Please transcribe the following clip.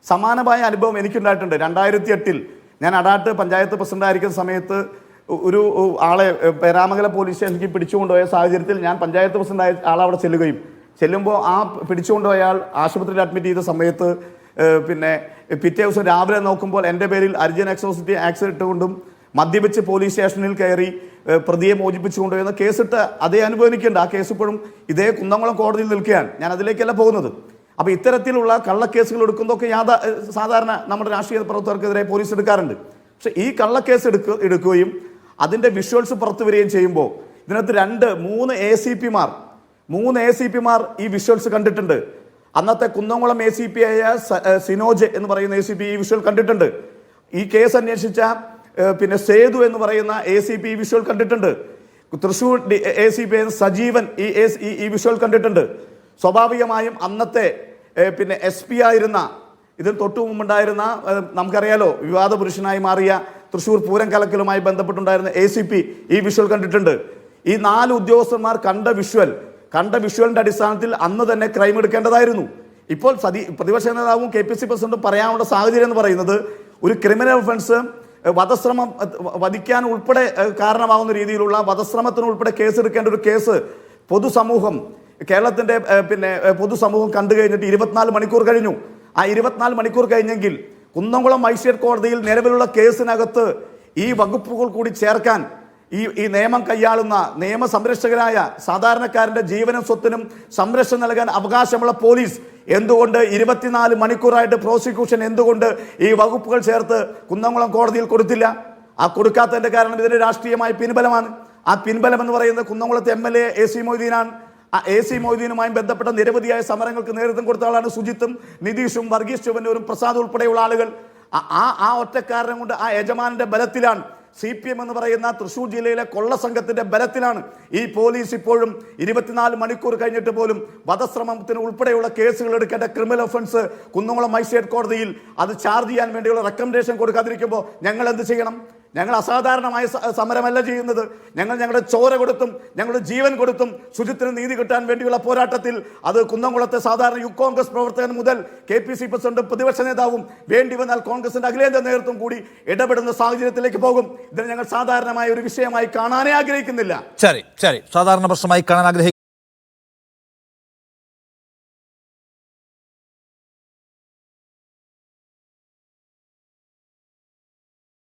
സമാനമായ അനുഭവം എനിക്കുണ്ടായിട്ടുണ്ട്. 2008 ഞാൻ അടാട്ട് പഞ്ചായത്ത് പ്രസിഡന്റായിരിക്കുന്ന സമയത്ത് ഒരു ആളെ പേരാമംഗല പോലീസ് സ്റ്റേഷനിലേക്ക് പിടിച്ചുകൊണ്ടുപോയ സാഹചര്യത്തിൽ ഞാൻ പഞ്ചായത്ത് പ്രസിഡന്റായ ആളവിടെ ചെല്ലുമ്പോൾ ആ പിടിച്ചുകൊണ്ടുപോയ ആൾ ആശുപത്രിയിൽ അഡ്മിറ്റ് ചെയ്ത സമയത്ത് പിന്നെ പിറ്റേ ദിവസം രാവിലെ നോക്കുമ്പോൾ എൻ്റെ പേരിൽ അർജൻ എക്സോസിറ്റി ആക്സിഡന്റ് കൊണ്ടും മദ്യപിച്ച് പോലീസ് സ്റ്റേഷനിൽ കയറി പ്രതിയെ മോചിപ്പിച്ചുകൊണ്ടുപോയെന്ന കേസിട്ട് അതേ അനുഭവിക്കുന്നുണ്ട്. ആ കേസ് ഇപ്പോഴും ഇതേ കുന്നംകുളം കോടതിയിൽ നിൽക്കുകയാണ്. ഞാൻ അതിലേക്കല്ല പോകുന്നത്. അപ്പോൾ ഇത്തരത്തിലുള്ള കള്ളക്കേസുകൾ എടുക്കുന്നതൊക്കെ സാധാരണ നമ്മുടെ രാഷ്ട്രീയ പ്രവർത്തകർക്കെതിരെ പോലീസ് എടുക്കാറുണ്ട്. പക്ഷേ ഈ കള്ളക്കേസ് എടുക്കുകയും അതിൻ്റെ വിഷ്വൽസ് പുറത്തു വരികയും ചെയ്യുമ്പോൾ ഇതിനകത്ത് 3 ACP-മാർ ഈ വിഷ്വൽസ് കണ്ടിട്ടുണ്ട്. അന്നത്തെ കുന്നംകുളം ACP ആയ സിനോജ് എന്ന് പറയുന്ന ACP ഈ വിഷ്വൽ കണ്ടിട്ടുണ്ട്. ഈ കേസ് അന്വേഷിച്ച പിന്നെ സേതു എന്ന് പറയുന്ന ACP ഈ വിഷ്വൽ കണ്ടിട്ടുണ്ട്. തൃശ്ശൂർ ACP സജീവൻ ഈ വിഷ്വൽ കണ്ടിട്ടുണ്ട്. സ്വാഭാവികമായും അന്നത്തെ പിന്നെ SP ആയിരുന്ന ഇതിന് തൊട്ടു മുമ്പുണ്ടായിരുന്ന നമുക്കറിയാലോ വിവാദ പുരുഷനായി മാറിയ തൃശ്ശൂർ പൂരം കലക്കലുമായി ബന്ധപ്പെട്ടുണ്ടായിരുന്ന ACP ഈ വിഷ്വൽ കണ്ടിട്ടുണ്ട്. ഈ 4 ഉദ്യോഗസ്ഥന്മാർ കണ്ട വിഷ്വലിന്റെ അടിസ്ഥാനത്തിൽ അന്ന് തന്നെ ക്രൈം എടുക്കേണ്ടതായിരുന്നു. ഇപ്പോൾ പ്രതിപക്ഷ നേതാവും KPC പ്രസിഡന്റും പറയാനുള്ള സാഹചര്യം എന്ന് പറയുന്നത് ഒരു ക്രിമിനൽ ഒഫൻസ് വധശ്രമം വധിക്കാൻ ഉൾപ്പെടെ കാരണമാകുന്ന രീതിയിലുള്ള വധശ്രമത്തിന് ഉൾപ്പെടെ കേസെടുക്കേണ്ട ഒരു കേസ് പൊതുസമൂഹം കേരളത്തിന്റെ പിന്നെ പൊതുസമൂഹം കണ്ടു കഴിഞ്ഞിട്ട് 24 മണിക്കൂർ കഴിഞ്ഞു. ആ 24 മണിക്കൂർ കഴിഞ്ഞെങ്കിൽ കുന്നംകുളം മജിസ്ട്രേറ്റ് കോടതിയിൽ നിലവിലുള്ള കേസിനകത്ത് ഈ വകുപ്പുകൾ കൂടി ചേർക്കാൻ ഈ നിയമം കൈയാളുന്ന നിയമ സംരക്ഷകരായ സാധാരണക്കാരന്റെ ജീവനും സ്വത്തിനും സംരക്ഷണം നൽകാൻ അവകാശമുള്ള പോലീസ് എന്തുകൊണ്ട് 24 മണിക്കൂറായിട്ട് പ്രോസിക്യൂഷൻ എന്തുകൊണ്ട് ഈ വകുപ്പുകൾ ചേർത്ത് കുന്നംകുളം കോടതിയിൽ കൊടുത്തില്ല? ആ കൊടുക്കാത്തതിന്റെ കാരണം ഇതിന്റെ രാഷ്ട്രീയമായ പിൻബലമാണ്. ആ പിൻബലം എന്ന് പറയുന്നത് കുന്നംകുളത്തെ MLA AC മൊയ്തീനാണ്. ആ AC മൊയ്തീനുമായി ബന്ധപ്പെട്ട നിരവധിയായ സമരങ്ങൾക്ക് നേതൃത്വം കൊടുത്ത ആളാണ് സുജിത്തും നിതീഷും വർഗീസ് ചുവന്നൂരും പ്രസാദ് ഉൾപ്പെടെയുള്ള ആളുകൾ. ആ ഒറ്റക്കാരനെ കൊണ്ട് ആ യജമാനന്റെ ബലത്തിലാണ് CPM എന്ന് പറയുന്ന തൃശ്ശൂർ ജില്ലയിലെ കൊള്ള സംഘത്തിന്റെ ബലത്തിലാണ് ഈ പോലീസ് ഇപ്പോഴും 24 മണിക്കൂർ കഴിഞ്ഞിട്ട് പോലും വധശ്രമത്തിന് ഉൾപ്പെടെയുള്ള കേസുകൾ എടുക്കേണ്ട ക്രിമിനൽ ഒഫൻസ് കുന്നംകുളം മജിസ്ട്രേറ്റ് കോടതിയിൽ അത് ചാർജ് ചെയ്യാൻ വേണ്ടിയുള്ള റെക്കമെൻഡേഷൻ കൊടുക്കാതിരിക്കുമ്പോൾ ഞങ്ങൾ എന്ത് ചെയ്യണം? ഞങ്ങൾ അസാധാരണമായ സമരമല്ല ചെയ്യുന്നത്. ഞങ്ങളുടെ ചോര കൊടുത്തും ഞങ്ങളുടെ ജീവൻ കൊടുത്തും ശുചിത്വത്തിന് നീതി കിട്ടാൻ വേണ്ടിയുള്ള പോരാട്ടത്തിൽ അത് കുന്നംകുളത്തെ സാധാരണ യൂത്ത് കോൺഗ്രസ് പ്രവർത്തകൻ മുതൽ KPC പ്രസിഡന്റും പ്രതിപക്ഷ നേതാവും വേണ്ടി വന്നാൽ കോൺഗ്രസിന്റെ അഖിലേന്ത്യാ നേതൃത്വം കൂടി ഇടപെടുന്ന സാഹചര്യത്തിലേക്ക് പോകും. ഇതിനെ ഞങ്ങൾ സാധാരണമായ ഒരു വിഷയമായി കാണാനേ ആഗ്രഹിക്കുന്നില്ല. ശരി, സാധാരണ പ്രശ്നമായി കാണാൻ ആഗ്രഹിക്കുന്നു.